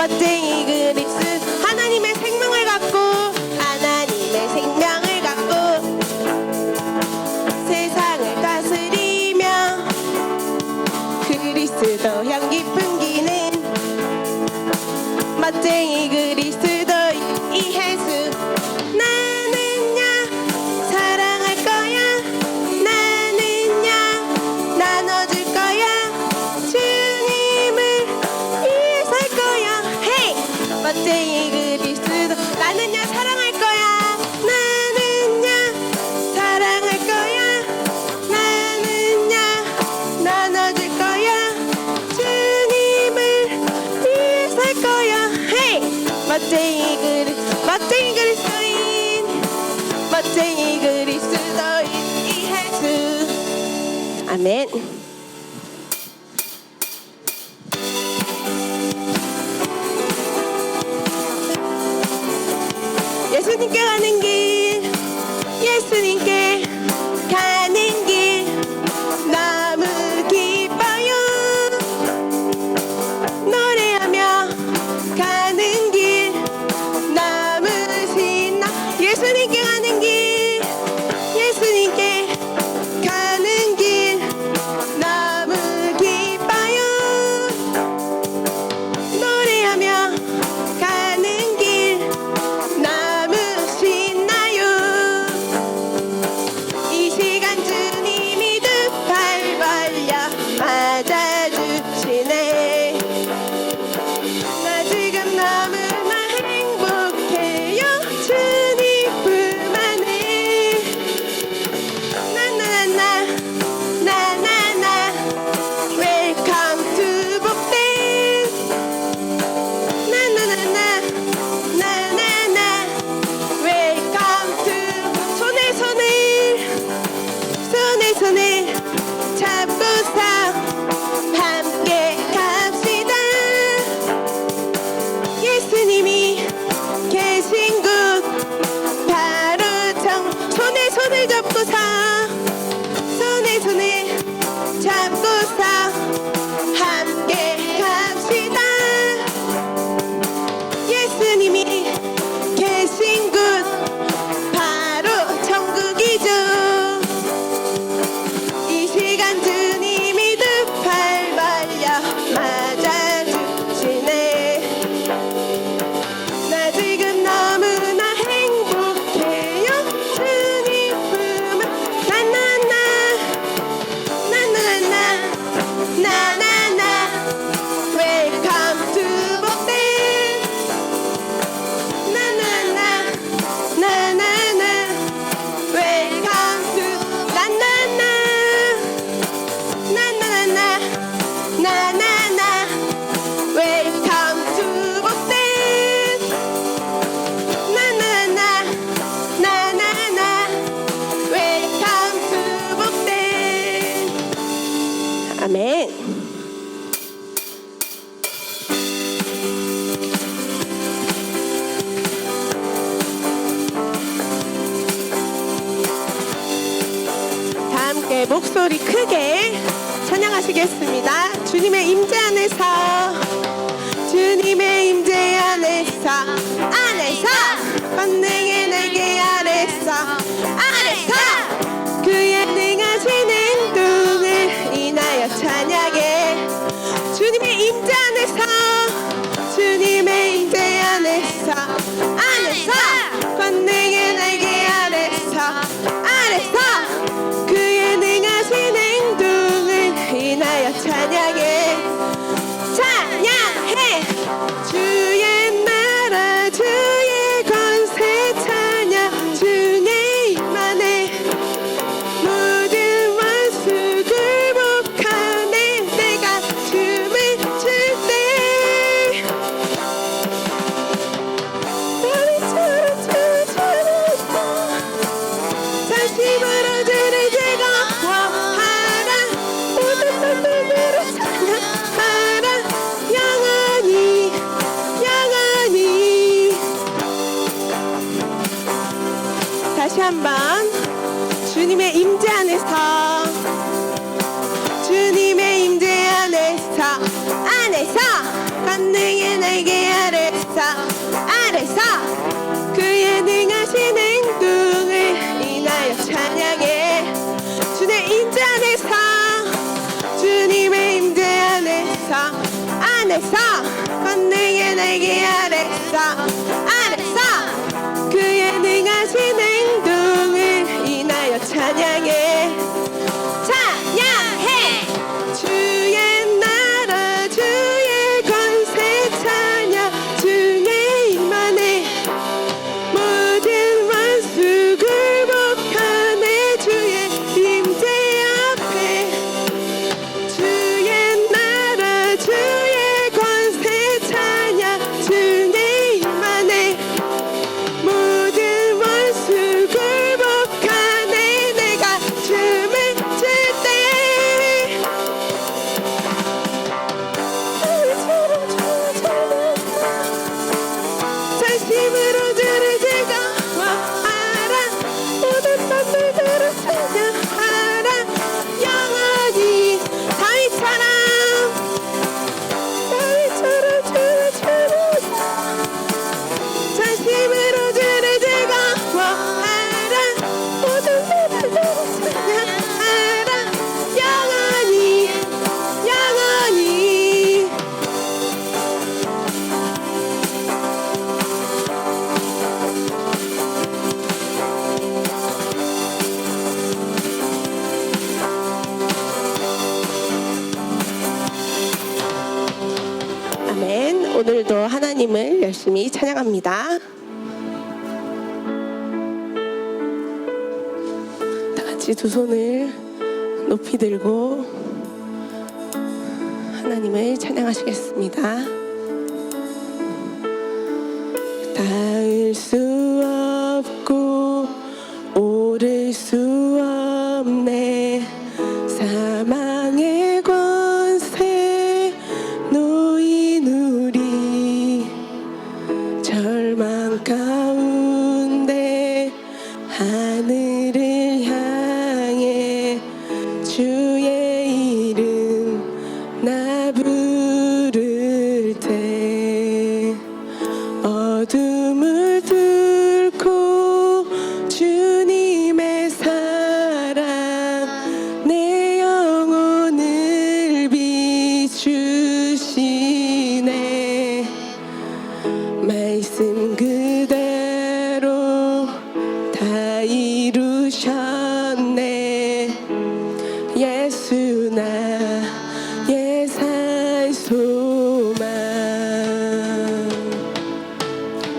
멋쟁이 그리스 하나님의 생명을 갖고 하나님의 생명을 갖고 세상을 다스리며 그리스도 향기 풍기는 멋쟁이 그리스도 이해수 나는야 사랑할 거야 나는야 나눠줄 거야 주님을 위해 살 거야 헤이 멋쟁이 그리스도 나는야 사랑할 거야 나는야 사랑할 거야 나는야 나눠줄 거야 주님을 위해 살 거야 헤이 멋쟁이 그리스도인 멋쟁이 그리스도인 이해수 아멘. 예수님께 가는 길 예수님께 가는 길 너무 기뻐요 노래하며 가는 길 너무 신나 예수님께 가는 길 예수님께 가는 길 너무 기뻐요 노래하며 가는 길 너무 신나요 이 시간 주님이 두 팔 벌려 맞아주시네 나 지금 너무나 행복해요 주님 품 안에 나나나나 나나나 웰컴 투 복된 나나나나 나나나 웰컴 투 손을 잡고서 함께 갑시다 예수님이 계신 곳 바로 손을 잡고서 손을 잡고서 함께 갑시다 예수님이 계신 곳 바로 천국이죠 이 시간 주님이 두 팔 벌려 맞아주시네 나 지금 너무나 행복해요 주님 품은 나나나 웰컴 투 복된 나나나 웰컴 투 나나나 웰컴 투 복된 나나나 웰컴 투 복된 아멘. 다 함께 목소리 크게 찬양하시겠습니다. 주님의 임재 안에서 주님의 임재 안에서 권능의 날개 아래서 그의 능하신 행동을 인하여 찬양해 주님의 임재 안에서 주님의 임재 안에서 권능의 날개 아래서 그의 능하신 행동을 인하여 찬양해 안에서 권능의 날개 아래서 그의 능하신 행동을 인하여 찬양해. 주의 임재 안에서 주님의 임재 안에서 권능의 날개 아래서 그의 능하신 행동을 인하여 찬양해. 주의 나라 주의 권세 찬양. 주의 임하네 모든 원수 굴복하네. 주의 임재 앞에 주의 나라 주의 권세 찬양. 주의 임하네 모든 원수 굴복하네. 내가 춤을 출때 전심으로 주를 즐거워하라. 모든 맘들으로 찬양하라. 영원히 다윗처럼 주를 전심으로 주를 즐거워하라. 모든 맘들으로 찬양하라. 영원히 아멘. 오늘도 하나님을 열심히 찬양합니다. 다 같이 두 손을 높이 들고 하나님을 찬양하시겠습니다. 닿을 수 없고 오를 수 없네. 사망의 권세 놓인 우리 절망 가운데 하늘을 향해 주의 이름 나 부를 때 어둠을 뚫고 주님의 사랑 내 영혼을 비추시네. 말씀 그대로 다 이루셨네. 예수 나의 산 소망.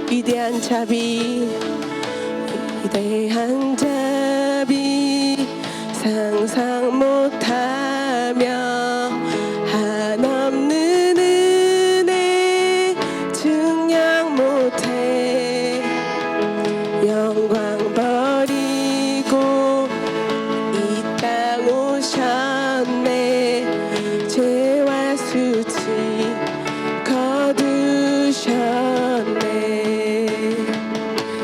위대한 자비 상상 못하며 한없는 은혜 증량 못해. 영광 버리고 이 땅 오셨네. 죄와 수치 거두셨네.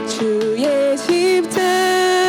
주의 십자가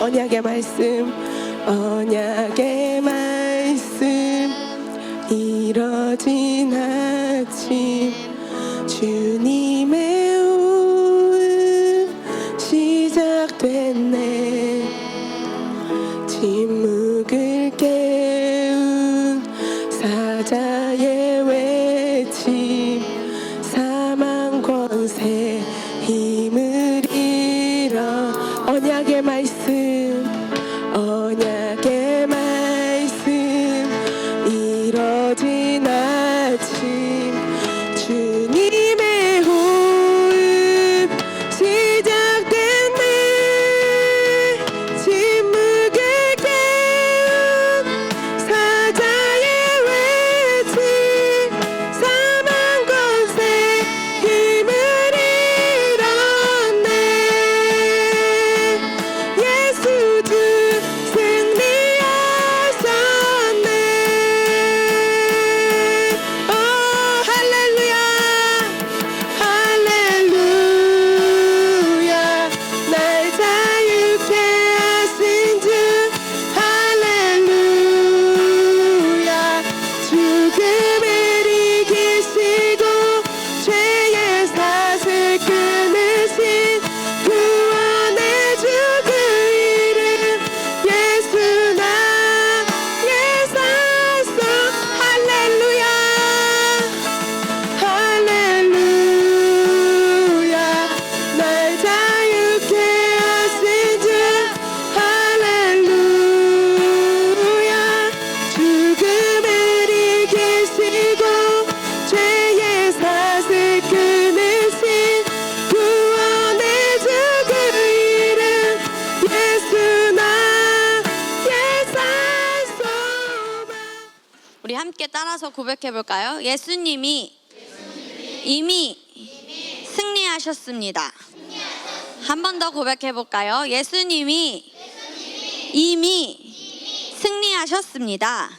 언약의 말씀, 언약의 말씀, 이뤄진 아침, 주님의 오음 시작됐네. 침묵을 깨운 사자의 외침, 사망 권세 힘을 잃어. 언약의 말씀, 언약의 말씀, 이뤄진 아침, 주님의 호흡 시작됐네. 침묵을 깨운 사자의 외침, 사망 권세 힘을 잃었네. 예수 주 승리하셨네. 오 할렐루야, 할렐루야. 날 자유케 하신 주, 할렐루야. 죽음을 이기시고 죄의 사슬 끊으신 구원의 주 그 이름 예수 나의 산소. 할렐루야, 할렐루야. 날 자유케 하신 주, 할렐루야. 죽음을 이기시고 죄의 사슬 끊으신 구원의 주 그 이름 예수 나의 산소만. 우리 함께 따라서 고백해 볼까요? 예수님이 이미 승리하셨습니다. 한 번 더 고백해 볼까요? 예수님이 이미 승리하셨습니다.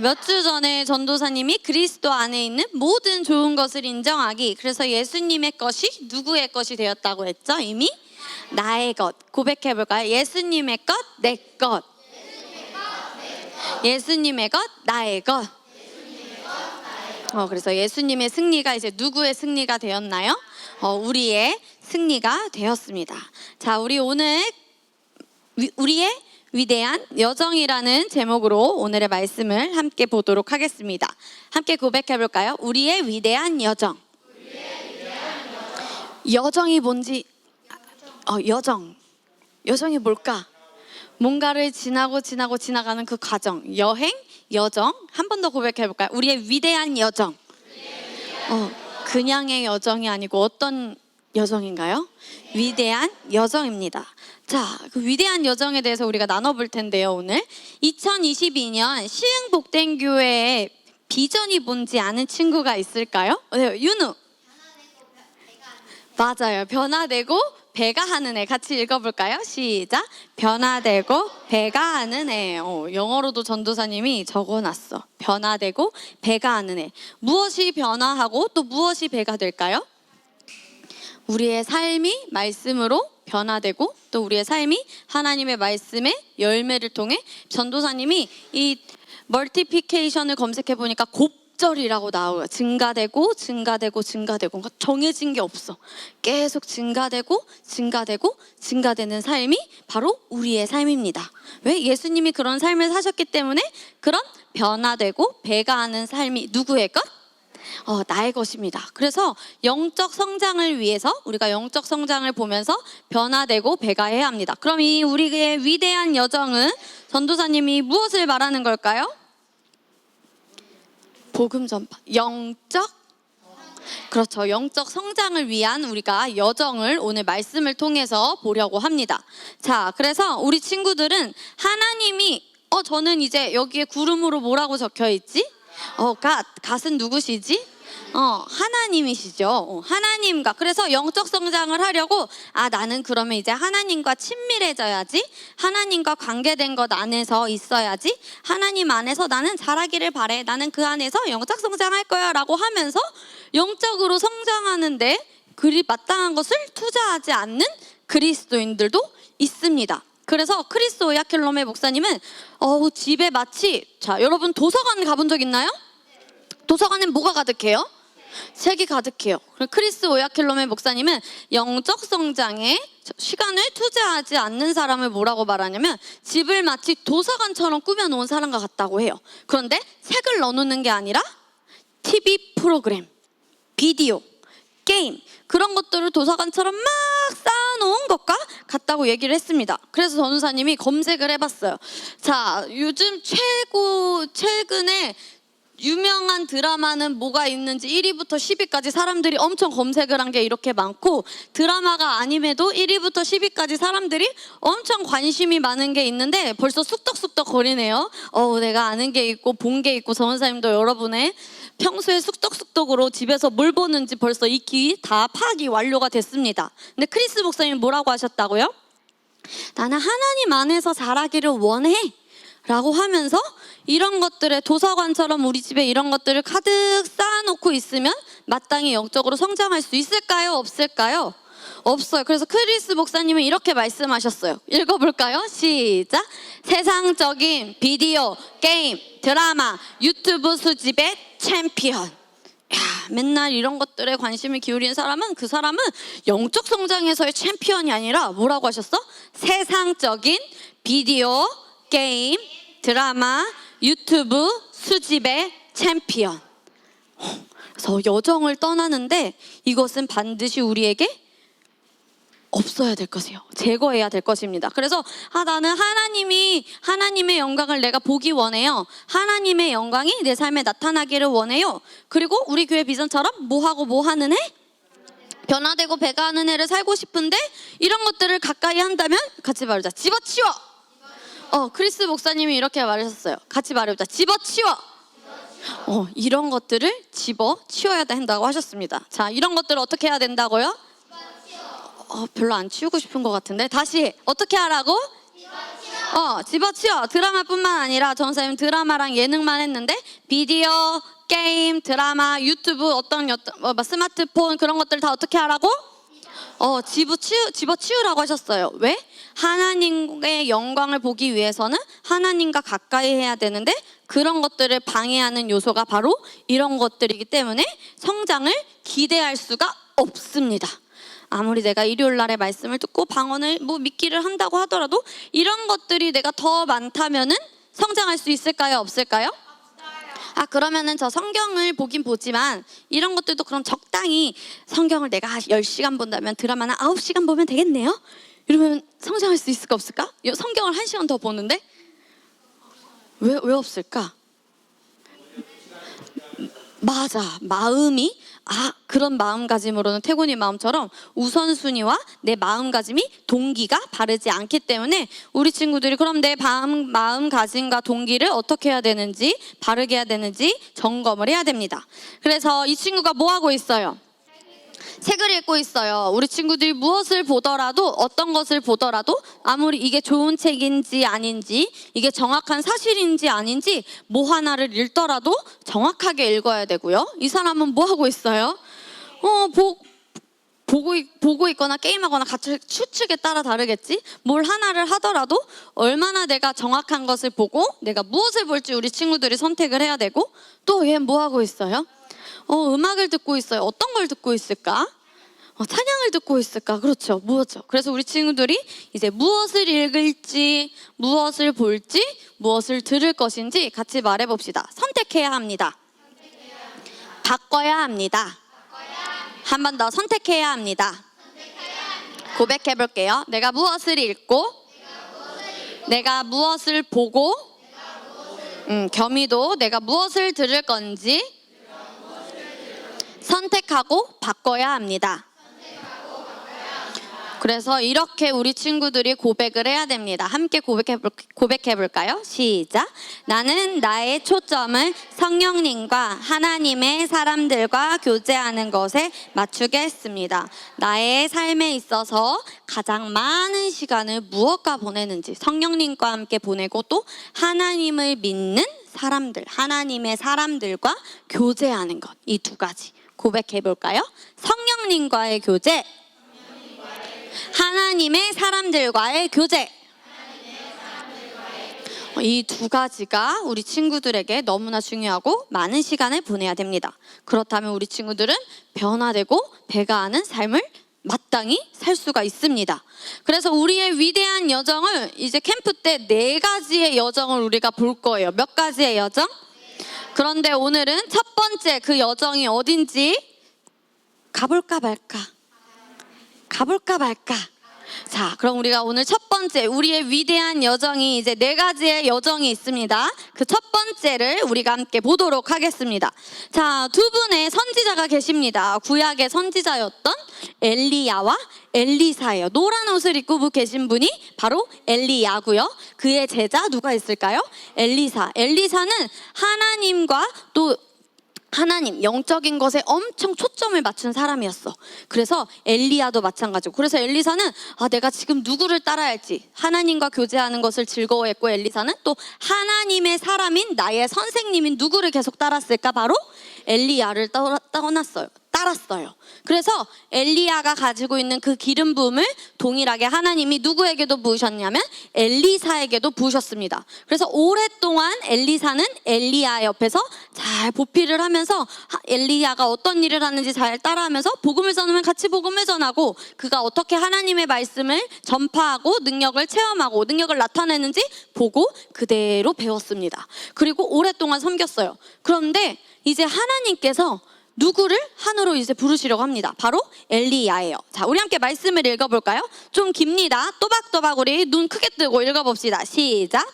몇 주 전에 전도사님이 그리스도 안에 있는 모든 좋은 것을 인정하기, 그래서 예수님의 것이 누구의 것이 되었다고 했죠? 이미 나의 것. 고백해 볼까요? 예수님의 것, 내 것. 예수님의 것, 나의 것. 그래서 예수님의 승리가 이제 누구의 승리가 되었나요? 우리의 승리가 되었습니다. 자, 우리 오늘 우리의 위대한 여정이라는 제목으로 오늘의 말씀을 함께 보도록 하겠습니다. 함께 고백해 볼까요? 우리의 위대한 여정. 여정이 뭔지, 여정이 뭘까? 뭔가를 지나가는 그 과정, 여행, 여정. 한 번 더 고백해 볼까요? 우리의 위대한 여정. 그냥의 여정이 아니고 어떤 여정인가요? 위대한 여정입니다. 자, 그 위대한 여정에 대해서 우리가 나눠볼 텐데요. 오늘 2022년 시흥복된 교회의 비전이 뭔지 아는 친구가 있을까요? 네, 윤우. 맞아요. 변화되고 배가 하는 애. 같이 읽어볼까요? 시작. 변화되고 배가 하는 애. 영어로도 전도사님이 적어놨어. 변화되고 배가 하는 애. 무엇이 변화하고 또 무엇이 배가 될까요? 우리의 삶이 말씀으로 변화되고 또 우리의 삶이 하나님의 말씀의 열매를 통해, 전도사님이 이 멀티피케이션을 검색해 보니까 곱절이라고 나와요. 증가되고 그러니까 정해진 게 없어. 계속 증가되는 삶이 바로 우리의 삶입니다. 왜? 예수님이 그런 삶을 사셨기 때문에 그런 변화되고 배가 하는 삶이 누구의 것? 나의 것입니다. 그래서 영적 성장을 위해서 우리가 영적 성장을 보면서 변화되고 배가해야 합니다. 그럼 이 우리의 위대한 여정은 전도사님이 무엇을 말하는 걸까요? 복음 전파, 그렇죠. 영적 성장을 위한 우리가 여정을 오늘 말씀을 통해서 보려고 합니다. 자, 그래서 우리 친구들은 하나님이 저는 이제 여기에 구름으로 뭐라고 적혀 있지? 갓은 누구시지? 하나님이시죠. 하나님과. 그래서 영적 성장을 하려고 나는 그러면 이제 하나님과 친밀해져야지, 하나님과 관계된 것 안에서 있어야지, 하나님 안에서 나는 자라기를 바래, 나는 그 안에서 영적 성장할 거야 라고 하면서 영적으로 성장하는데 그리 마땅한 것을 투자하지 않는 그리스도인들도 있습니다. 그래서 크리스 오야킬로메 목사님은 집에 마치, 자, 여러분 도서관 가본 적 있나요? 도서관엔 뭐가 가득해요? 책이 가득해요. 크리스 오야킬로메 목사님은 영적 성장에 시간을 투자하지 않는 사람을 뭐라고 말하냐면 집을 마치 도서관처럼 꾸며놓은 사람과 같다고 해요. 그런데 책을 넣어놓는 게 아니라 TV 프로그램, 비디오, 게임, 그런 것들을 도서관처럼 막 쌓아놓은 것과 같다고 얘기를 했습니다. 그래서 전우사님이 검색을 해봤어요. 자, 요즘 최근에 유명한 드라마는 뭐가 있는지 1위부터 10위까지 사람들이 엄청 검색을 한 게 이렇게 많고, 드라마가 아님에도 1위부터 10위까지 사람들이 엄청 관심이 많은 게 있는데 벌써 쑥덕쑥덕 거리네요. 내가 아는 게 있고 본 게 있고, 전원사님도 여러분의 평소에 쑥덕쑥덕으로 집에서 뭘 보는지 벌써 익히 다 파악이 완료가 됐습니다. 근데 크리스 목사님 뭐라고 하셨다고요? 나는 하나님 안에서 자라기를 원해 라고 하면서 이런 것들에 도서관처럼 우리 집에 이런 것들을 가득 쌓아놓고 있으면 마땅히 영적으로 성장할 수 있을까요? 없을까요? 없어요. 그래서 크리스 목사님은 이렇게 말씀하셨어요. 읽어볼까요? 시작. 세상적인 비디오, 게임, 드라마, 유튜브 수집의 챔피언. 야, 맨날 이런 것들에 관심을 기울인 사람은, 그 사람은 영적 성장에서의 챔피언이 아니라 뭐라고 하셨어? 세상적인 비디오, 게임, 드라마, 유튜브 수집의 챔피언. 그래서 여정을 떠나는데 이것은 반드시 우리에게 없어야 될 것이에요. 제거해야 될 것입니다. 그래서 나는 하나님의 영광을 내가 보기 원해요. 하나님의 영광이 내 삶에 나타나기를 원해요. 그리고 우리 교회 비전처럼 뭐하고 뭐하는 애? 변화되고 배가하는 애를 살고 싶은데 이런 것들을 가까이 한다면 같이 말하자. 집어치워. 크리스 목사님이 이렇게 말하셨어요. 같이 말해보자. 집어치워. 이런 것들을 집어치워야 된다고 하셨습니다. 자, 이런 것들을 어떻게 해야 된다고요? 별로 안 치우고 싶은 것 같은데 다시 어떻게 하라고? 집어치워. 드라마뿐만 아니라 전사님 드라마랑 예능만 했는데 비디오, 게임, 드라마, 유튜브, 스마트폰 그런 것들 다 어떻게 하라고? 집어치우라고 하셨어요. 왜? 하나님의 영광을 보기 위해서는 하나님과 가까이 해야 되는데 그런 것들을 방해하는 요소가 바로 이런 것들이기 때문에 성장을 기대할 수가 없습니다. 아무리 내가 일요일 날에 말씀을 듣고 방언을 믿기를 한다고 하더라도 이런 것들이 내가 더 많다면은 성장할 수 있을까요? 없을까요? 그러면은 저 성경을 보긴 보지만 이런 것들도 그럼 적당히 성경을 내가 10시간 본다면 드라마는 9시간 보면 되겠네요? 이러면 성장할 수 있을까 없을까? 성경을 1시간 더 보는데? 왜 없을까? 맞아, 마음이 그런 마음가짐으로는 태곤이 마음처럼 우선순위와 내 마음가짐이 동기가 바르지 않기 때문에 우리 친구들이 그럼 내 마음가짐과 동기를 어떻게 해야 되는지, 바르게 해야 되는지 점검을 해야 됩니다. 그래서 이 친구가 뭐 하고 있어요? 책을 읽고 있어요. 우리 친구들이 무엇을 보더라도, 어떤 것을 보더라도 아무리 이게 좋은 책인지 아닌지, 이게 정확한 사실인지 아닌지 뭐 하나를 읽더라도 정확하게 읽어야 되고요. 이 사람은 뭐 하고 있어요? 보고 있거나 게임하거나 같이 추측에 따라 다르겠지? 뭘 하나를 하더라도 얼마나 내가 정확한 것을 보고 내가 무엇을 볼지 우리 친구들이 선택을 해야 되고, 또 얘 뭐 하고 있어요? 음악을 듣고 있어요. 어떤 걸 듣고 있을까? 찬양을 듣고 있을까? 그렇죠. 무엇죠? 그래서 우리 친구들이 이제 무엇을 읽을지, 무엇을 볼지, 무엇을 들을 것인지 같이 말해봅시다. 선택해야 합니다. 바꿔야 합니다. 한 번 더 선택해야 합니다. 고백해볼게요. 내가 무엇을 읽고, 내가 무엇을 보고, 겸이도 내가 무엇을 들을 건지 선택하고 바꿔야 합니다. 그래서 이렇게 우리 친구들이 고백을 해야 됩니다. 함께 고백해볼까요? 시작. 나는 나의 초점을 성령님과 하나님의 사람들과 교제하는 것에 맞추겠습니다. 나의 삶에 있어서 가장 많은 시간을 무엇과 보내는지 성령님과 함께 보내고, 또 하나님을 믿는 사람들, 하나님의 사람들과 교제하는 것, 이 두 가지 고백해볼까요? 성령님과의 교제, 하나님의 사람들과의 교제. 이 두 가지가 우리 친구들에게 너무나 중요하고 많은 시간을 보내야 됩니다. 그렇다면 우리 친구들은 변화되고 배가하는 삶을 마땅히 살 수가 있습니다. 그래서 우리의 위대한 여정을 이제 캠프 때 4가지의 여정을 우리가 볼 거예요. 몇 가지의 여정? 그런데 오늘은 첫 번째 그 여정이 어딘지 가볼까 말까? 가볼까 말까? 자, 그럼 우리가 오늘 첫 번째 우리의 위대한 여정이 이제 4가지의 여정이 있습니다. 그 첫 번째를 우리가 함께 보도록 하겠습니다. 자, 2분의 선지자가 계십니다. 구약의 선지자였던 엘리야와 엘리사예요. 노란 옷을 입고 계신 분이 바로 엘리야고요. 그의 제자 누가 있을까요? 엘리사. 엘리사는 하나님과 또 하나님, 영적인 것에 엄청 초점을 맞춘 사람이었어. 그래서 엘리야도 마찬가지고. 그래서 엘리사는 내가 지금 누구를 따라야 할지 하나님과 교제하는 것을 즐거워했고, 엘리사는 또 하나님의 사람인 나의 선생님인 누구를 계속 따랐을까? 바로 엘리야를 따랐어요. 그래서 엘리야가 가지고 있는 그 기름 부음을 동일하게 하나님이 누구에게도 부으셨냐면 엘리사에게도 부으셨습니다. 그래서 오랫동안 엘리사는 엘리야 옆에서 잘 보필을 하면서 엘리야가 어떤 일을 하는지 잘 따라하면서 복음을 전하면 같이 복음을 전하고, 그가 어떻게 하나님의 말씀을 전파하고 능력을 체험하고 능력을 나타내는지 보고 그대로 배웠습니다. 그리고 오랫동안 섬겼어요. 그런데 이제 하나님께서 누구를 하늘로 이제 부르시려고 합니다. 바로 엘리야예요. 자, 우리 함께 말씀을 읽어볼까요? 좀 깁니다. 또박또박 우리 눈 크게 뜨고 읽어봅시다. 시작.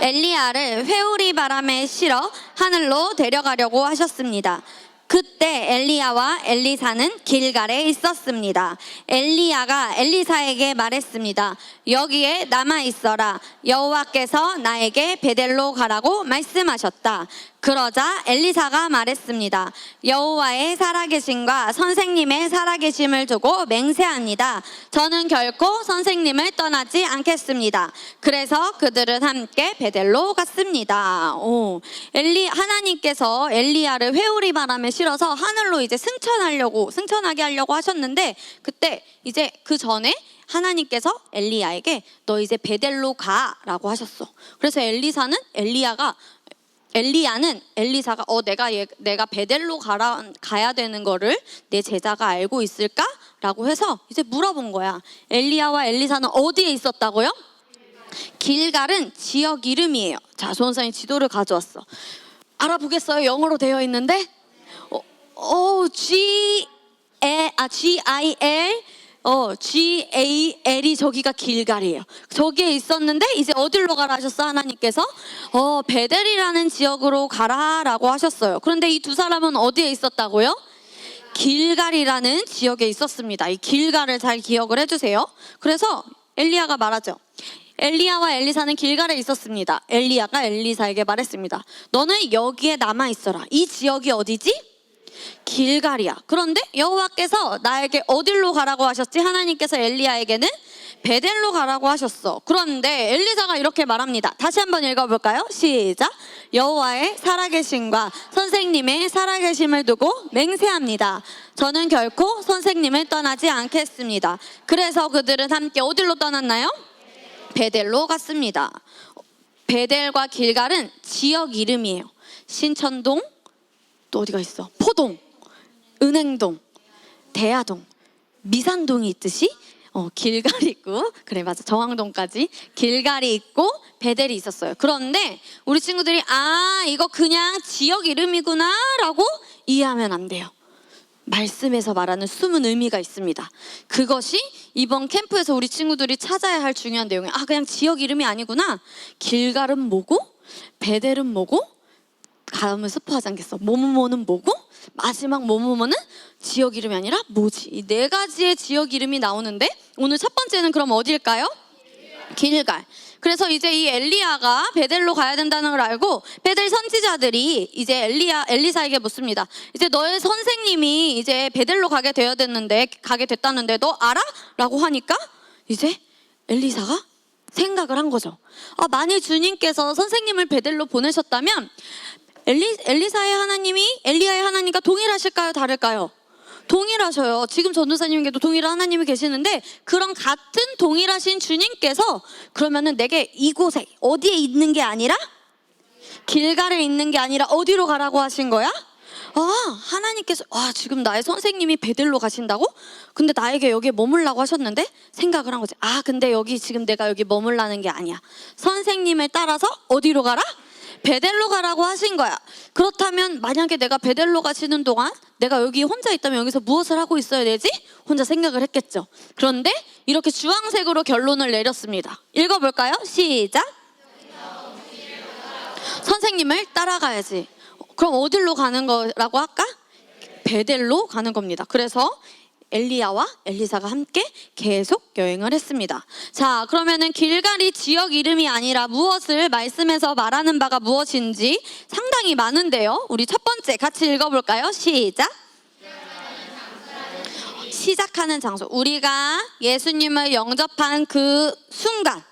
엘리야를 회오리 바람에 실어 하늘로 데려가려고 하셨습니다. 그때 엘리야와 엘리사는 길갈에 있었습니다. 엘리야가 엘리사에게 말했습니다. 여기에 남아 있어라. 여호와께서 나에게 베델로 가라고 말씀하셨다. 그러자 엘리사가 말했습니다. 여호와의 살아계심과 선생님의 살아계심을 두고 맹세합니다. 저는 결코 선생님을 떠나지 않겠습니다. 그래서 그들은 함께 베델로 갔습니다. 하나님께서 엘리야를 회오리 바람에 실어서 하늘로 이제 승천하게 하려고 하셨는데, 그때 이제 그 전에 하나님께서 엘리야에게 너 이제 베델로 가라고 하셨어. 그래서 엘리야는 엘리사가 내가 베델로 가야 되는 거를 내 제자가 알고 있을까? 라고 해서 이제 물어본 거야. 엘리야와 엘리사는 어디에 있었다고요? 길갈은 지역 이름이에요. 자, 조원사님 지도를 가져왔어. 알아보겠어요? 영어로 되어 있는데 GAL이 저기가 길갈이에요. 저기에 있었는데 이제 어디로 가라 하셨어? 하나님께서 베델이라는 지역으로 가라라고 하셨어요. 그런데 이 두 사람은 어디에 있었다고요? 길갈이라는 지역에 있었습니다. 이 길갈을 잘 기억을 해주세요. 그래서 엘리야가 말하죠. 엘리야와 엘리사는 길갈에 있었습니다. 엘리야가 엘리사에게 말했습니다. 너는 여기에 남아 있어라. 이 지역이 어디지? 길갈이야. 그런데 여호와께서 나에게 어디로 가라고 하셨지? 하나님께서 엘리야에게는 베델로 가라고 하셨어. 그런데 엘리사가 이렇게 말합니다. 다시 한번 읽어볼까요? 시작. 여호와의 살아계심과 선생님의 살아계심을 두고 맹세합니다. 저는 결코 선생님을 떠나지 않겠습니다. 그래서 그들은 함께 어디로 떠났나요? 베델로 갔습니다. 베델과 길갈은 지역 이름이에요. 신천동, 또 어디가 있어? 포동, 은행동, 대야동, 미산동이 있듯이 길갈이 있고, 그래 맞아, 정왕동까지 길갈이 있고 베델이 있었어요. 그런데 우리 친구들이 이거 그냥 지역 이름이구나 라고 이해하면 안 돼요. 말씀에서 말하는 숨은 의미가 있습니다. 그것이 이번 캠프에서 우리 친구들이 찾아야 할 중요한 내용이에요. 그냥 지역 이름이 아니구나. 길갈은 뭐고 베델은 뭐고, 다음을 스포하지 않겠어. 뭐뭐뭐는 뭐고 마지막 뭐뭐뭐는 지역 이름이 아니라 뭐지? 이 4가지의 지역 이름이 나오는데 오늘 첫 번째는 그럼 어디일까요? 길갈. 그래서 이제 이 엘리야가 베델로 가야 된다는 걸 알고 베델 선지자들이 이제 엘리사에게 묻습니다. 이제 너의 선생님이 이제 베델로 가게 됐다는데 너 알아? 라고 하니까 이제 엘리사가 생각을 한 거죠. 만일 주님께서 선생님을 베델로 보내셨다면 엘리야의 하나님과 동일하실까요? 다를까요? 동일하셔요. 지금 전도사님께도 동일한 하나님이 계시는데 그런 같은 동일하신 주님께서 그러면은 내게 이곳에 어디에 있는 게 아니라 길갈에 있는 게 아니라 어디로 가라고 하신 거야? 하나님께서 지금 나의 선생님이 베델로 가신다고? 근데 나에게 여기에 머물라고 하셨는데 생각을 한 거지. 근데 여기 지금 내가 여기 머물라는 게 아니야. 선생님을 따라서 어디로 가라? 베델로 가라고 하신 거야. 그렇다면 만약에 내가 베델로 가시는 동안 내가 여기 혼자 있다면 여기서 무엇을 하고 있어야 되지? 혼자 생각을 했겠죠. 그런데 이렇게 주황색으로 결론을 내렸습니다. 읽어볼까요? 시작. 선생님을 따라가야지. 그럼 어디로 가는 거라고 할까? 베델로 가는 겁니다. 그래서 엘리야와 엘리사가 함께 계속 여행을 했습니다. 자, 그러면은 길갈이 지역 이름이 아니라 무엇을 말씀에서 말하는 바가 무엇인지 상당히 많은데요. 우리 첫 번째 같이 읽어볼까요? 시작. 시작하는 장소. 우리가 예수님을 영접한 그 순간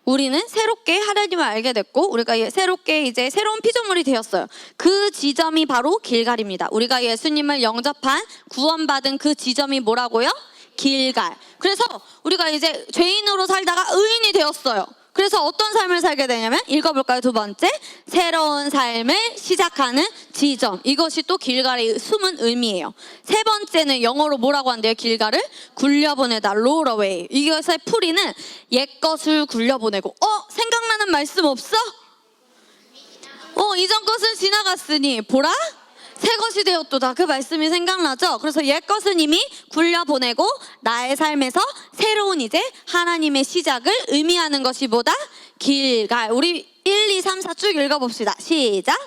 우리는 새롭게 하나님을 알게 됐고 우리가 새롭게 이제 새로운 피조물이 되었어요. 그 지점이 바로 길갈입니다. 우리가 예수님을 영접한 구원받은 그 지점이 뭐라고요? 길갈. 그래서 우리가 이제 죄인으로 살다가 의인이 되었어요. 그래서 어떤 삶을 살게 되냐면 읽어볼까요? 두 번째, 새로운 삶을 시작하는 지점. 이것이 또 길갈의 숨은 의미예요. 세 번째는 영어로 뭐라고 한대요? 길갈을 굴려보내다, roll away. 이것의 풀이는 옛것을 굴려보내고. 생각나는 말씀 없어? 이전 것은 지나갔으니 보라 새 것이 되었도다. 그 말씀이 생각나죠? 그래서 옛것은 이미 굴려보내고 나의 삶에서 새로운 이제 하나님의 시작을 의미하는 것이 뭐다? 길갈. 우리 1, 2, 3, 4 쭉 읽어봅시다. 시작.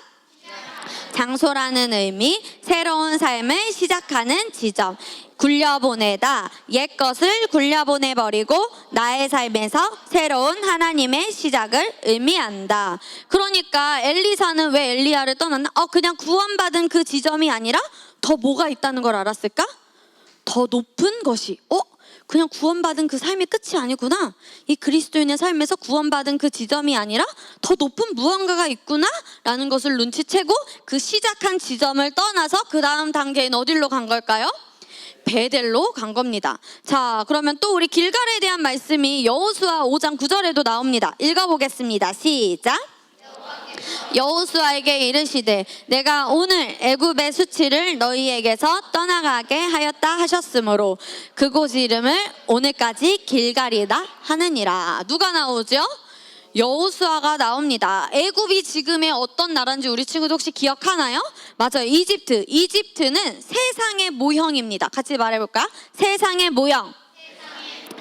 장소라는 의미, 새로운 삶을 시작하는 지점. 굴려보내다, 옛것을 굴려보내버리고 나의 삶에서 새로운 하나님의 시작을 의미한다. 그러니까 엘리사는 왜 엘리야를 떠났나? 그냥 구원받은 그 지점이 아니라 더 뭐가 있다는 걸 알았을까? 더 높은 것이. 그냥 구원받은 그 삶이 끝이 아니구나. 이 그리스도인의 삶에서 구원받은 그 지점이 아니라 더 높은 무언가가 있구나 라는 것을 눈치채고 그 시작한 지점을 떠나서 그 다음 단계인 어디로 간 걸까요? 베델로 간 겁니다. 자, 그러면 또 우리 길갈에 대한 말씀이 여호수아 5장 9절에도 나옵니다. 읽어보겠습니다. 시작. 여호수아에게 이르시되 내가 오늘 애굽의 수치를 너희에게서 떠나가게 하였다 하셨으므로 그곳 이름을 오늘까지 길갈이다 하느니라. 누가 나오죠? 여호수아가 나옵니다. 애굽이 지금의 어떤 나라인지 우리 친구들 혹시 기억하나요? 맞아요. 이집트. 이집트는 세상의 모형입니다. 같이 말해볼까? 세상의 모형,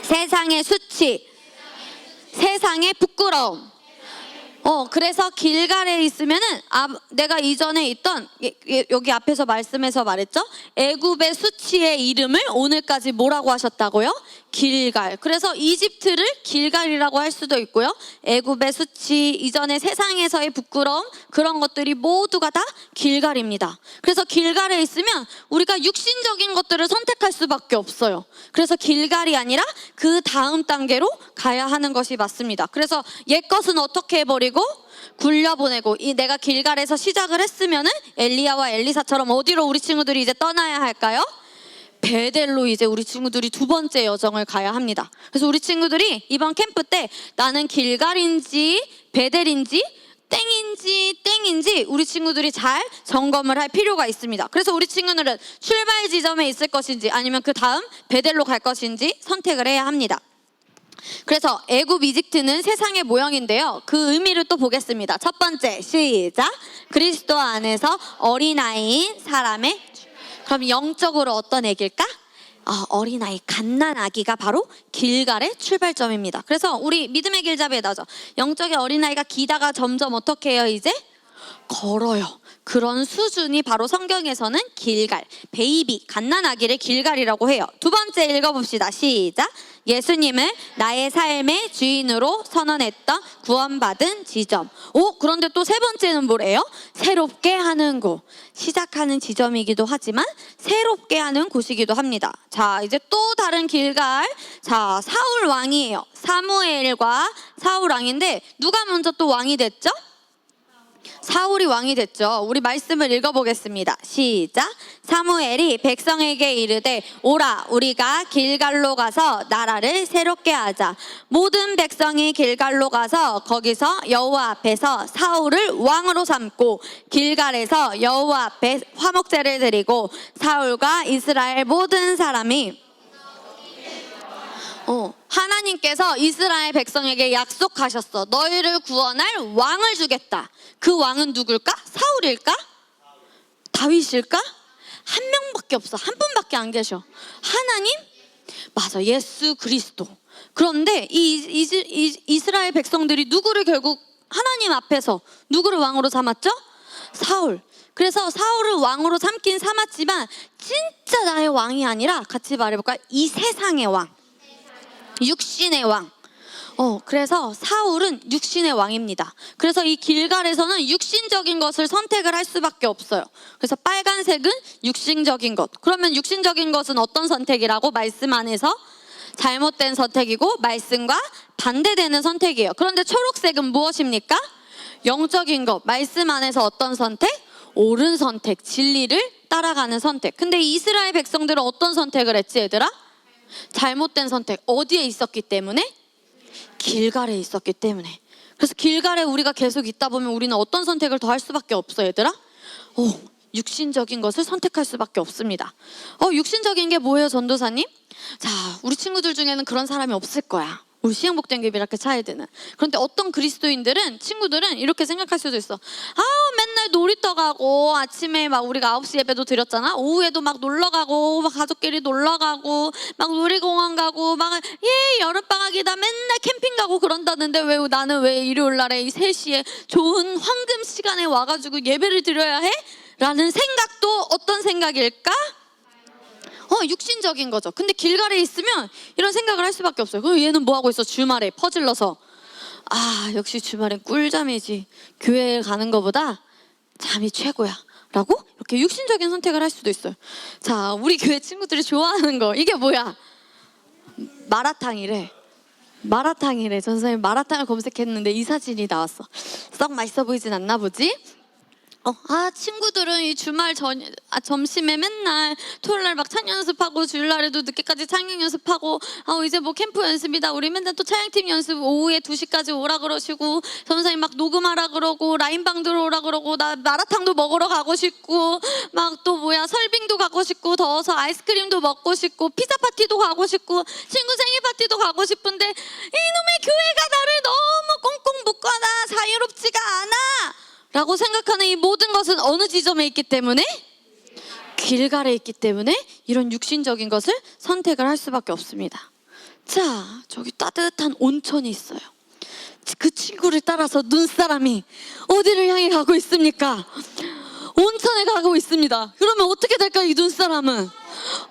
세상의 수치, 세상의 부끄러움. 그래서 길갈에 있으면은 내가 이전에 있던 여기 앞에서 말씀에서 말했죠? 애굽의 수치의 이름을 오늘까지 뭐라고 하셨다고요? 길갈. 그래서 이집트를 길갈이라고 할 수도 있고요. 애굽의 수치, 이전에 세상에서의 부끄러움, 그런 것들이 모두가 다 길갈입니다. 그래서 길갈에 있으면 우리가 육신적인 것들을 선택할 수밖에 없어요. 그래서 길갈이 아니라 그 다음 단계로 가야 하는 것이 맞습니다. 그래서 옛것은 어떻게 해버리고 굴려보내고, 내가 길갈에서 시작을 했으면은 엘리야와 엘리사처럼 어디로 우리 친구들이 이제 떠나야 할까요? 베델로 이제 우리 친구들이 두 번째 여정을 가야 합니다. 그래서 우리 친구들이 이번 캠프 때 나는 길갈인지 베델인지 땡인지 우리 친구들이 잘 점검을 할 필요가 있습니다. 그래서 우리 친구들은 출발 지점에 있을 것인지 아니면 그 다음 베델로 갈 것인지 선택을 해야 합니다. 그래서 애굽 이집트는 세상의 모형인데요. 그 의미를 또 보겠습니다. 첫 번째, 시작. 그리스도 안에서 어린아이인 사람의. 그럼 영적으로 어떤 애기일까? 어린아이, 갓난아기가 바로 길갈의 출발점입니다. 그래서 우리 믿음의 길잡이에 나오죠. 영적의 어린아이가 기다가 점점 어떻게 해요? 이제 걸어요. 그런 수준이 바로 성경에서는 길갈, 베이비, 갓난아기를 길갈이라고 해요. 두 번째 읽어봅시다. 시작. 예수님을 나의 삶의 주인으로 선언했던 구원받은 지점. 그런데 또 세 번째는 뭐래요? 새롭게 하는 곳. 시작하는 지점이기도 하지만 새롭게 하는 곳이기도 합니다. 자, 이제 또 다른 길갈. 자, 사울 왕이에요. 사무엘과 사울 왕인데 누가 먼저 또 왕이 됐죠? 사울이 왕이 됐죠. 우리 말씀을 읽어보겠습니다. 시작. 사무엘이 백성에게 이르되 오라 우리가 길갈로 가서 나라를 새롭게 하자. 모든 백성이 길갈로 가서 거기서 여호와 앞에서 사울을 왕으로 삼고 길갈에서 여호와 앞에 화목제를 드리고 사울과 이스라엘 모든 사람이 하나님께서 이스라엘 백성에게 약속하셨어. 너희를 구원할 왕을 주겠다. 그 왕은 누굴까? 사울일까? 다윗일까? 한 명밖에 없어. 한 분밖에 안 계셔. 하나님? 맞아. 예수 그리스도. 그런데 이스라엘 백성들이 누구를 결국 하나님 앞에서 누구를 왕으로 삼았죠? 사울. 그래서 사울을 왕으로 삼긴 삼았지만 진짜 나의 왕이 아니라 같이 말해볼까요? 이 세상의 왕. 육신의 왕. 그래서 사울은 육신의 왕입니다. 그래서 이 길갈에서는 육신적인 것을 선택을 할 수밖에 없어요. 그래서 빨간색은 육신적인 것. 그러면 육신적인 것은 어떤 선택이라고? 말씀 안에서 잘못된 선택이고 말씀과 반대되는 선택이에요. 그런데 초록색은 무엇입니까? 영적인 것. 말씀 안에서 어떤 선택? 옳은 선택, 진리를 따라가는 선택. 근데 이스라엘 백성들은 어떤 선택을 했지, 얘들아? 잘못된 선택. 어디에 있었기 때문에? 길갈에 있었기 때문에. 그래서 길갈에 우리가 계속 있다 보면 우리는 어떤 선택을 더 할 수밖에 없어, 얘들아? 육신적인 것을 선택할 수밖에 없습니다. 육신적인 게 뭐예요, 전도사님? 자, 우리 친구들 중에는 그런 사람이 없을 거야. 우리 시행복된 교비학교 차이드는. 그런데 어떤 그리스도인들은, 친구들은 이렇게 생각할 수도 있어. 맨날 놀이터 가고 아침에 막 우리가 9시 예배도 드렸잖아. 오후에도 막 놀러 가고 막 가족끼리 놀러 가고 막 놀이공원 가고 막 여름방학이다 맨날 캠핑 가고 그런다는데 왜 나는 왜 일요일 날에 이 3시에 좋은 황금 시간에 와가지고 예배를 드려야 해? 라는 생각도 어떤 생각일까? 육신적인 거죠. 근데 길갈에 있으면 이런 생각을 할 수밖에 없어요. 그럼 얘는 뭐 하고 있어? 주말에 퍼질러서. 역시 주말엔 꿀잠이지. 교회에 가는 것보다 잠이 최고야. 라고 이렇게 육신적인 선택을 할 수도 있어요. 자, 우리 교회 친구들이 좋아하는 거. 이게 뭐야? 마라탕이래. 전선생님 마라탕을 검색했는데 이 사진이 나왔어. 썩 맛있어 보이진 않나 보지? 친구들은 이 주말 점심에 맨날 토요일날 막 찬양 연습하고 주일날에도 늦게까지 찬양 연습하고 이제 뭐 캠프 연습이다. 우리 맨날 또 찬양팀 연습 오후에 2시까지 오라 그러시고 전사님 막 녹음하라 그러고 라인방 들어오라 그러고 나 마라탕도 먹으러 가고 싶고 막 또 설빙도 가고 싶고 더워서 아이스크림도 먹고 싶고 피자 파티도 가고 싶고 친구 생일 파티도 가고 싶은데 이놈의 교회가 나를 너무 꽁꽁 묶어놔. 자유롭지가 않아 라고 생각하는 이 모든 것은 어느 지점에 있기 때문에? 길갈에 있기 때문에 이런 육신적인 것을 선택을 할 수밖에 없습니다. 자, 저기 따뜻한 온천이 있어요. 그 친구를 따라서 눈사람이 어디를 향해 가고 있습니까? 온천에 가고 있습니다. 그러면 어떻게 될까요, 이 눈사람은?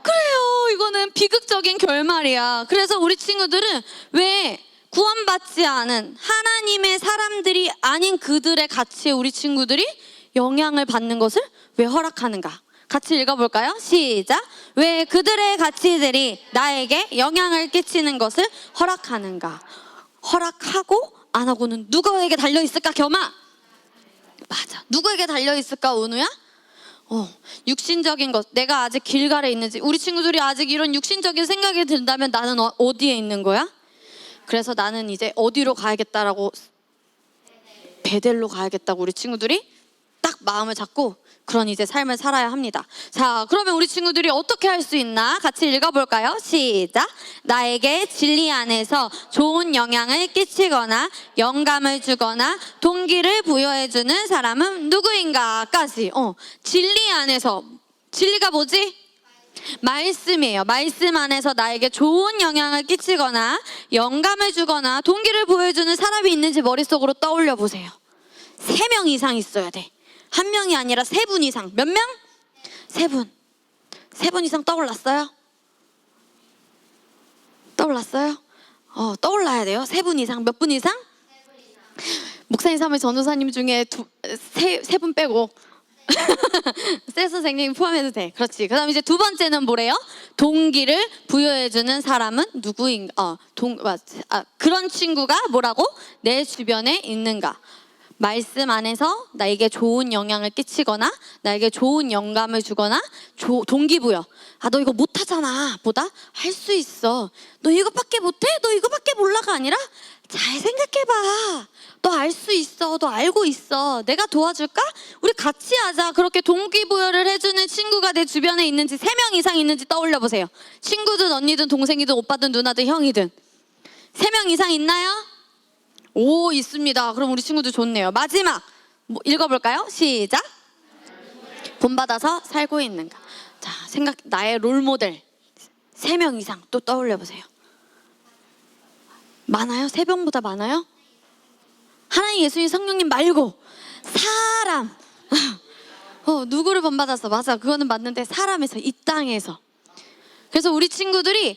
그래요, 이거는 비극적인 결말이야. 그래서 우리 친구들은 왜 구원받지 않은 하나님의 사람들이 아닌 그들의 가치에 우리 친구들이 영향을 받는 것을 왜 허락하는가? 같이 읽어볼까요? 시작. 왜 그들의 가치들이 나에게 영향을 끼치는 것을 허락하는가? 허락하고 안 하고는 누구에게 달려있을까, 겸아? 맞아. 누구에게 달려있을까, 은우야? 육신적인 것. 내가 아직 길갈에 있는지, 우리 친구들이 아직 이런 육신적인 생각이 든다면 나는 어디에 있는 거야? 그래서 나는 이제 어디로 가야겠다라고, 베델로 가야겠다고 우리 친구들이 딱 마음을 잡고 그런 이제 삶을 살아야 합니다. 자, 그러면 우리 친구들이 어떻게 할 수 있나? 같이 읽어볼까요? 시작. 나에게 진리 안에서 좋은 영향을 끼치거나 영감을 주거나 동기를 부여해주는 사람은 누구인가? 까지. 진리 안에서. 진리가 뭐지? 말씀이에요. 말씀 안에서 나에게 좋은 영향을 끼치거나 영감을 주거나 동기를 보여주는 사람이 있는지 머릿속으로 떠올려 보세요. 3명 이상 있어야 돼. 1명이 아니라 3분 이상. 몇 명? 3분. 3분 이상 떠올랐어요? 떠올랐어요? 떠올라야 돼요. 3분 이상. 몇 분 이상? 목사님, 사모님, 전도사님 중에 3분 빼고 세 선생님 포함해도 돼. 그렇지. 그 다음 이제 2번째는 뭐래요? 동기를 부여해주는 사람은 누구인가? 그런 친구가 뭐라고? 내 주변에 있는가? 말씀 안에서 나에게 좋은 영향을 끼치거나 나에게 좋은 영감을 주거나 동기부여. 아, 너 이거 못하잖아 보다 할 수 있어. 너 이것밖에 못해? 너 이거밖에 몰라가 아니라 잘 생각해봐. 너 알 수 있어. 너 알고 있어. 내가 도와줄까? 우리 같이 하자. 그렇게 동기부여를 해주는 친구가 내 주변에 있는지 3명 이상 있는지 떠올려 보세요. 친구든 언니든 동생이든 오빠든 누나든 형이든 3명 이상 있나요? 오, 있습니다. 그럼 우리 친구들 좋네요. 마지막 읽어볼까요? 시작. 본받아서 살고 있는가. 자, 나의 롤모델 3명 이상 또 떠올려 보세요. 많아요? 3명보다 많아요? 하나님, 예수님, 성령님 말고 사람. 누구를 본받았어? 맞아, 그거는 맞는데 사람에서, 이 땅에서. 그래서 우리 친구들이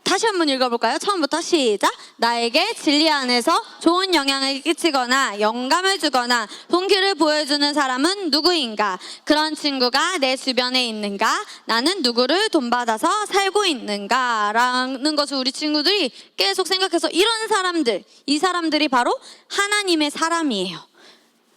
다시 한번 읽어볼까요? 처음부터 시작. 나에게 진리 안에서 좋은 영향을 끼치거나 영감을 주거나 동기를 보여주는 사람은 누구인가? 그런 친구가 내 주변에 있는가? 나는 누구를 돈받아서 살고 있는가? 라는 것을 우리 친구들이 계속 생각해서 이런 사람들, 이 사람들이 바로 하나님의 사람이에요.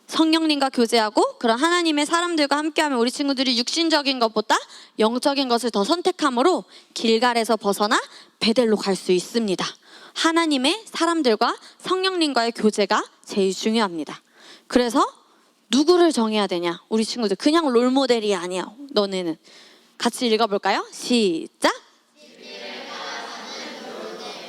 성령님과 교제하고 그런 하나님의 사람들과 함께하면 우리 친구들이 육신적인 것보다 영적인 것을 더 선택함으로 길갈에서 벗어나 베델로 갈 수 있습니다. 하나님의 사람들과 성령님과의 교제가 제일 중요합니다. 그래서 누구를 정해야 되냐? 우리 친구들 그냥 롤모델이 아니야. 너네는 같이 읽어볼까요? 시작.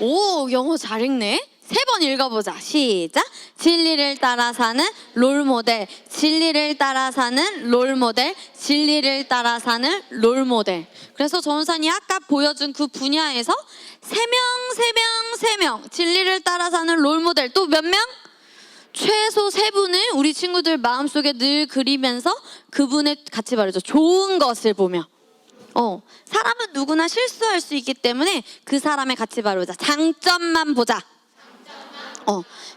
오, 영어 잘 읽네. 3번 읽어보자. 시작. 진리를 따라 사는 롤모델, 진리를 따라 사는 롤모델, 진리를 따라 사는 롤모델. 그래서 전우산이 아까 보여준 그 분야에서 3명 진리를 따라 사는 롤모델. 또 몇 명? 최소 3분을 우리 친구들 마음속에 늘 그리면서 그분의 같이 말이죠. 좋은 것을 보며 사람은 누구나 실수할 수 있기 때문에 그 사람의 같이 바르자. 장점만 보자.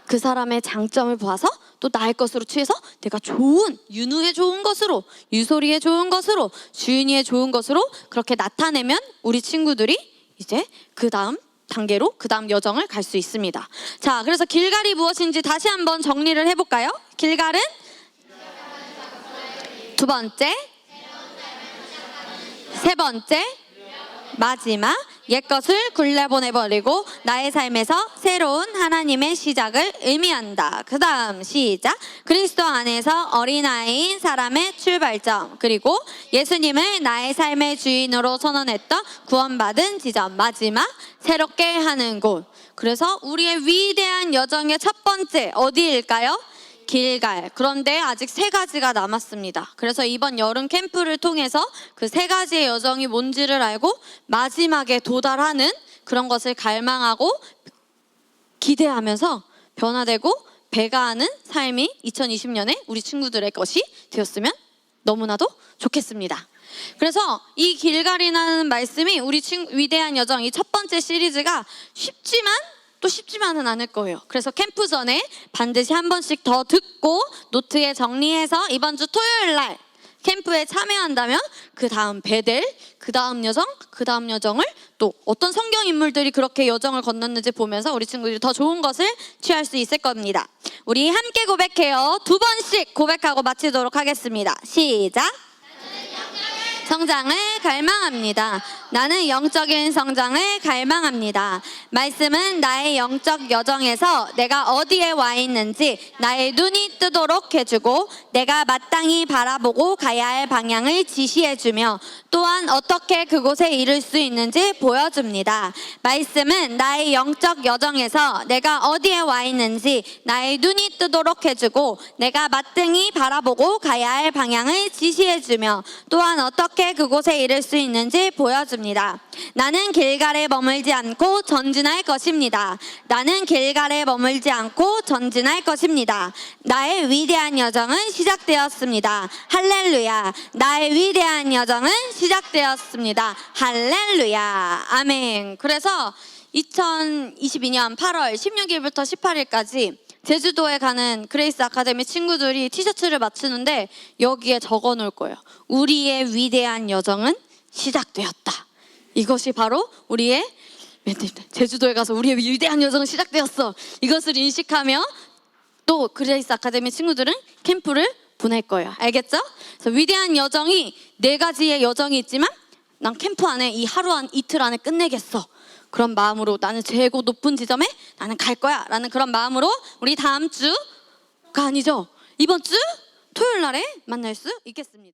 그 사람의 장점을 보아서 또 나의 것으로 취해서 내가 좋은, 윤우의 좋은 것으로, 유소리의 좋은 것으로, 주윤이의 좋은 것으로 그렇게 나타내면 우리 친구들이 이제 그 다음 단계로 그 다음 여정을 갈 수 있습니다. 자, 그래서 길갈이 무엇인지 다시 한번 정리를 해볼까요? 길갈은 두 번째, 세 번째, 마지막 옛것을 굴려보내버리고 나의 삶에서 새로운 하나님의 시작을 의미한다. 그 다음 시작. 그리스도 안에서 어린아이인 사람의 출발점, 그리고 예수님을 나의 삶의 주인으로 선언했던 구원받은 지점, 마지막 새롭게 하는 곳. 그래서 우리의 위대한 여정의 첫 번째 어디일까요? 길갈. 그런데 아직 3가지가 남았습니다. 그래서 이번 여름 캠프를 통해서 그 3가지의 여정이 뭔지를 알고 마지막에 도달하는 그런 것을 갈망하고 기대하면서 변화되고 배가하는 삶이 2020년에 우리 친구들의 것이 되었으면 너무나도 좋겠습니다. 그래서 이 길갈이라는 말씀이 우리 위대한 여정, 이 첫 번째 시리즈가 또 쉽지만은 않을 거예요. 그래서 캠프 전에 반드시 한 번씩 더 듣고 노트에 정리해서 이번 주 토요일 날 캠프에 참여한다면 그 다음 베델, 그 다음 여정을 또 어떤 성경 인물들이 그렇게 여정을 건넜는지 보면서 우리 친구들이 더 좋은 것을 취할 수 있을 겁니다. 우리 함께 고백해요. 2번씩 고백하고 마치도록 하겠습니다. 시작. 성장을 갈망합니다. 나는 영적인 성장을 갈망합니다. 말씀은 나의 영적 여정에서 내가 어디에 와 있는지 나의 눈이 뜨도록 해주고 내가 마땅히 바라보고 가야 할 방향을 지시해주며 또한 어떻게 그곳에 이를 수 있는지 보여줍니다. 말씀은 나의 영적 여정에서 내가 어디에 와 있는지 나의 눈이 뜨도록 해주고 내가 마땅히 바라보고 가야 할 방향을 지시해주며 또한 어떻게 그곳에 이를 수 있는지 보여줍니다. 나는 길갈에 머물지 않고 전진할 것입니다. 나는 길갈에 머물지 않고 전진할 것입니다. 나의 위대한 여정은 시작되었습니다. 할렐루야. 나의 위대한 여정은 시작되었습니다. 할렐루야. 아멘. 그래서 2022년 8월 16일부터 18일까지 제주도에 가는 그레이스 아카데미 친구들이 티셔츠를 맞추는데 여기에 적어 놓을 거예요. 우리의 위대한 여정은 시작되었다. 이것이 바로 우리의 제주도에 가서 우리의 위대한 여정은 시작되었어. 이것을 인식하며 또 그레이스 아카데미 친구들은 캠프를 보낼 거예요. 알겠죠? 그래서 위대한 여정이 4가지의 여정이 있지만 난 캠프 안에 이 하루 이틀 안에 끝내겠어. 그런 마음으로 나는 최고 높은 지점에 나는 갈 거야 라는 그런 마음으로 우리 다음 주가 아니죠. 이번 주 토요일 날에 만날 수 있겠습니다.